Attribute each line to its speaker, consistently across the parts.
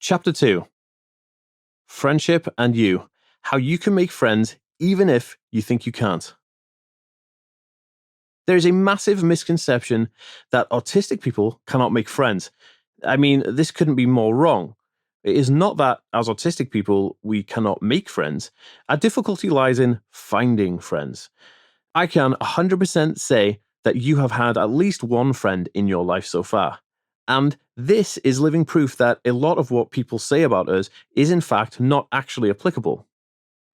Speaker 1: Chapter 2: Friendship and You: How you can make friends even if you think you can't. There is a massive misconception that autistic people cannot make friends. I mean, this couldn't be more wrong. It is not that, as autistic people, we cannot make friends. Our difficulty lies in finding friends. I can 100% say that you have had at least one friend in your life so far. And this is living proof that a lot of what people say about us is in fact not actually applicable.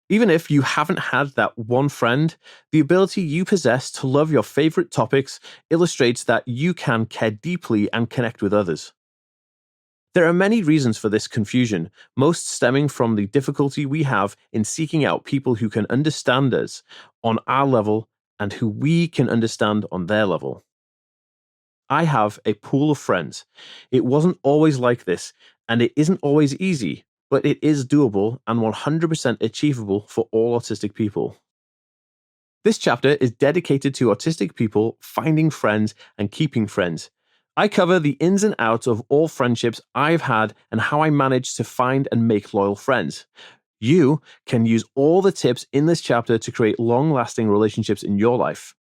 Speaker 1: Even if you haven't had that one friend, the ability you possess to love your favorite topics illustrates that you can care deeply and connect with others. There are many reasons for this confusion, most stemming from the difficulty we have in seeking out people who can understand us on our level and who we can understand on their level. I have a pool of friends. It wasn't always like this, and it isn't always easy, but it is doable and 100% achievable for all autistic people. This chapter is dedicated to autistic people finding friends and keeping friends. I cover the ins and outs of all friendships I've had and how I managed to find and make loyal friends. You can use all the tips in this chapter to create long-lasting relationships in your life.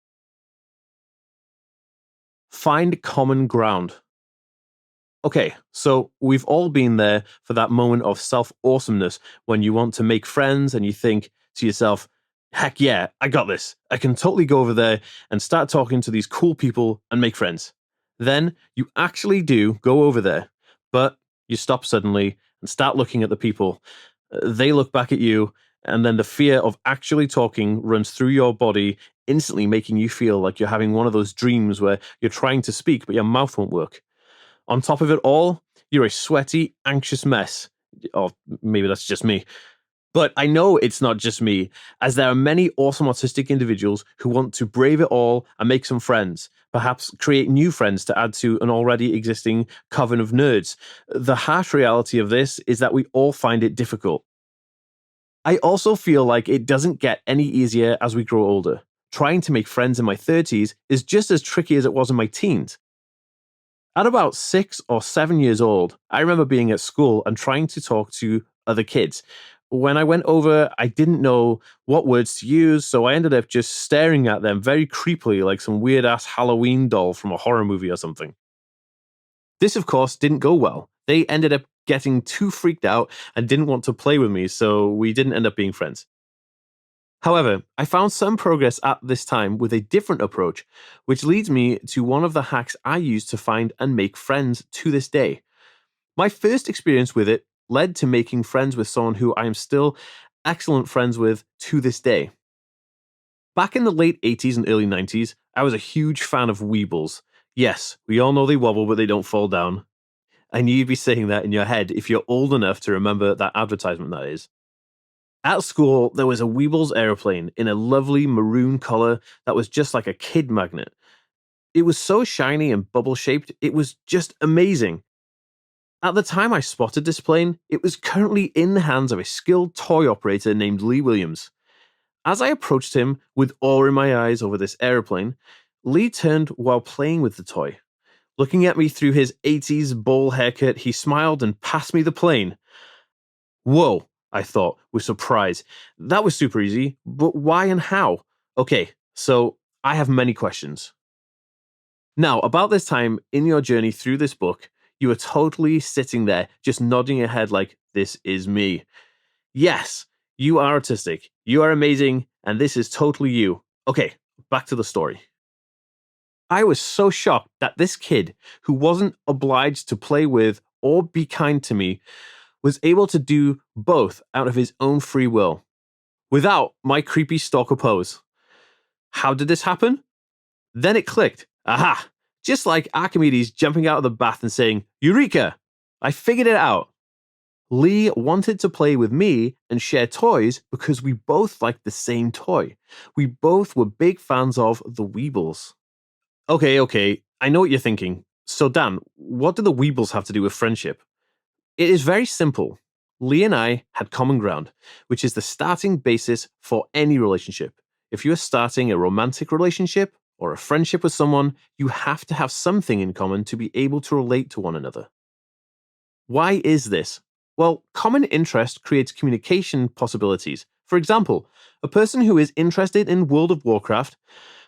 Speaker 1: Find common ground. Okay, so we've all been there for that moment of self-awesomeness when you want to make friends and you think to yourself, heck yeah, I got this. I can totally go over there and start talking to these cool people and make friends. Then you actually do go over there, but you stop suddenly and start looking at the people. They look back at you, and then the fear of actually talking runs through your body, instantly making you feel like you're having one of those dreams where you're trying to speak, but your mouth won't work. On top of it all, you're a sweaty, anxious mess. Or maybe that's just me. But I know it's not just me, as there are many awesome autistic individuals who want to brave it all and make some friends, perhaps create new friends to add to an already existing coven of nerds. The harsh reality of this is that we all find it difficult. I also feel like it doesn't get any easier as we grow older. Trying to make friends in my 30s is just as tricky as it was in my teens. At about 6 or 7 years old, I remember being at school and trying to talk to other kids. When I went over, I didn't know what words to use, so I ended up just staring at them very creepily like some weird ass Halloween doll from a horror movie or something. This, of course, didn't go well. They ended up getting too freaked out and didn't want to play with me, so we didn't end up being friends. However, I found some progress at this time with a different approach, which leads me to one of the hacks I use to find and make friends to this day. My first experience with it led to making friends with someone who I am still excellent friends with to this day. Back in the late 80s and early 90s, I was a huge fan of Weebles. Yes, we all know they wobble, but they don't fall down. I knew you'd be saying that in your head if you're old enough to remember that advertisement, that is. At school, there was a Weebles aeroplane in a lovely maroon color that was just like a kid magnet. It was so shiny and bubble shaped, it was just amazing. At the time I spotted this plane, it was currently in the hands of a skilled toy operator named Lee Williams. As I approached him with awe in my eyes over this aeroplane, Lee turned while playing with the toy. Looking at me through his 80s bowl haircut, he smiled and passed me the plane. Whoa, I thought, with surprise. That was super easy, but why and how? Okay, so I have many questions. Now, about this time in your journey through this book, you are totally sitting there, just nodding your head like, this is me. Yes, you are autistic, you are amazing, and this is totally you. Okay, back to the story. I was so shocked that this kid, who wasn't obliged to play with or be kind to me, was able to do both out of his own free will, without my creepy stalker pose. How did this happen? Then it clicked. Aha! Just like Archimedes jumping out of the bath and saying, Eureka! I figured it out. Lee wanted to play with me and share toys because we both liked the same toy. We both were big fans of the Weebles. Okay, I know what you're thinking. So Dan, what do the Weebles have to do with friendship? It is very simple. Lee and I had common ground, which is the starting basis for any relationship. If you are starting a romantic relationship or a friendship with someone, you have to have something in common to be able to relate to one another. Why is this? Well, common interest creates communication possibilities. For example, a person who is interested in World of Warcraft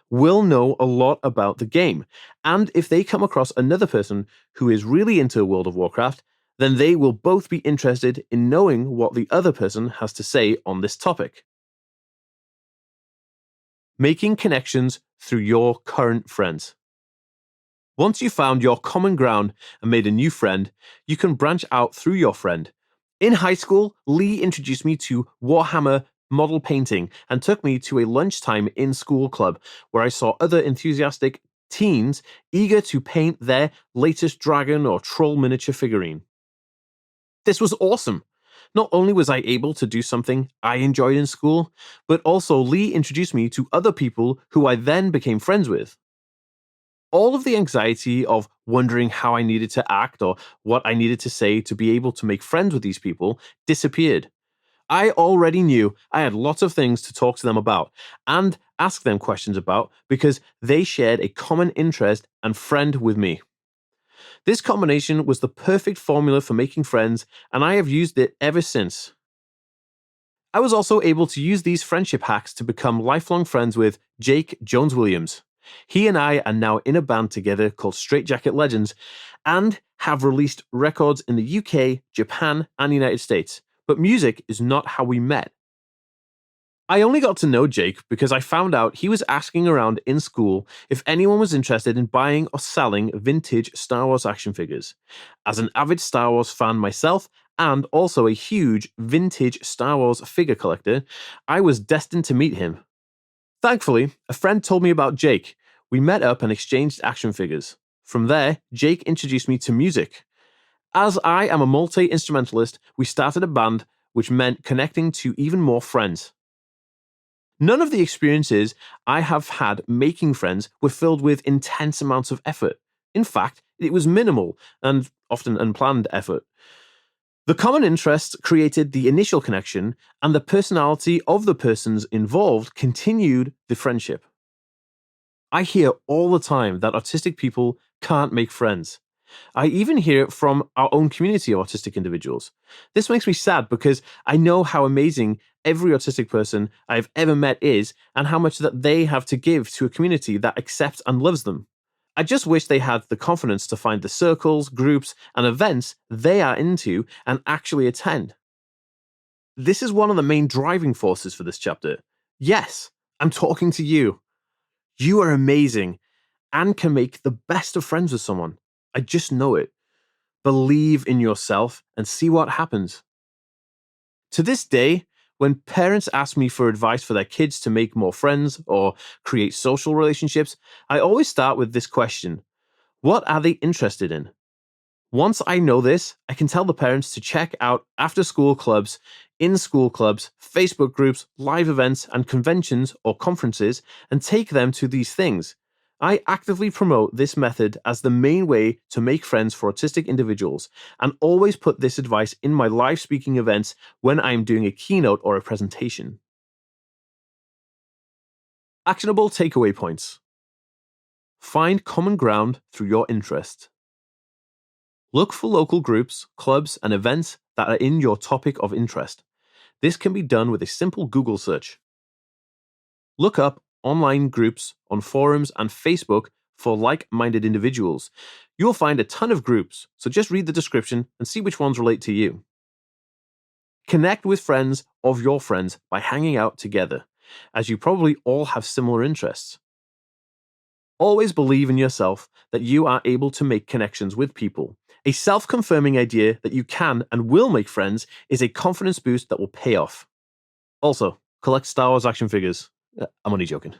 Speaker 1: will know a lot about the game. And if they come across another person who is really into World of Warcraft, then they will both be interested in knowing what the other person has to say on this topic. Making connections through your current friends. Once you've found your common ground and made a new friend, you can branch out through your friend. In high school, Lee introduced me to Warhammer model painting and took me to a lunchtime in school club where I saw other enthusiastic teens eager to paint their latest dragon or troll miniature figurine. This was awesome. Not only was I able to do something I enjoyed in school, but also Lee introduced me to other people who I then became friends with. All of the anxiety of wondering how I needed to act or what I needed to say to be able to make friends with these people disappeared. I already knew I had lots of things to talk to them about and ask them questions about because they shared a common interest and friend with me. This combination was the perfect formula for making friends, and I have used it ever since. I was also able to use these friendship hacks to become lifelong friends with Jake Jones-Williams. He and I are now in a band together called Straight Jacket Legends and have released records in the UK, Japan, and United States. But music is not how we met. I only got to know Jake because I found out he was asking around in school if anyone was interested in buying or selling vintage Star Wars action figures. As an avid Star Wars fan myself, and also a huge vintage Star Wars figure collector, I was destined to meet him. Thankfully, a friend told me about Jake. We met up and exchanged action figures. From there, Jake introduced me to music. As I am a multi-instrumentalist, we started a band, which meant connecting to even more friends. None of the experiences I have had making friends were filled with intense amounts of effort. In fact, it was minimal and often unplanned effort. The common interests created the initial connection, and the personality of the persons involved continued the friendship. I hear all the time that autistic people can't make friends. I even hear it from our own community of autistic individuals. This makes me sad because I know how amazing every autistic person I've ever met is and how much that they have to give to a community that accepts and loves them. I just wish they had the confidence to find the circles, groups, and events they are into and actually attend. This is one of the main driving forces for this chapter. Yes, I'm talking to you. You are amazing and can make the best of friends with someone. I just know it. Believe in yourself and see what happens. To this day, when parents ask me for advice for their kids to make more friends or create social relationships, I always start with this question: what are they interested in? Once I know this, I can tell the parents to check out after-school clubs, in-school clubs, Facebook groups, live events, and conventions or conferences and take them to these things. I actively promote this method as the main way to make friends for autistic individuals and always put this advice in my live speaking events when I am doing a keynote or a presentation. Actionable takeaway points. Find common ground through your interest. Look for local groups, clubs, and events that are in your topic of interest. This can be done with a simple Google search. Look up online groups on forums and Facebook for like-minded individuals. You'll find a ton of groups, so just read the description and see which ones relate to you. Connect with friends of your friends by hanging out together, as you probably all have similar interests. Always believe in yourself that you are able to make connections with people. A self-confirming idea that you can and will make friends is a confidence boost that will pay off. Also, collect Star Wars action figures. I'm only joking.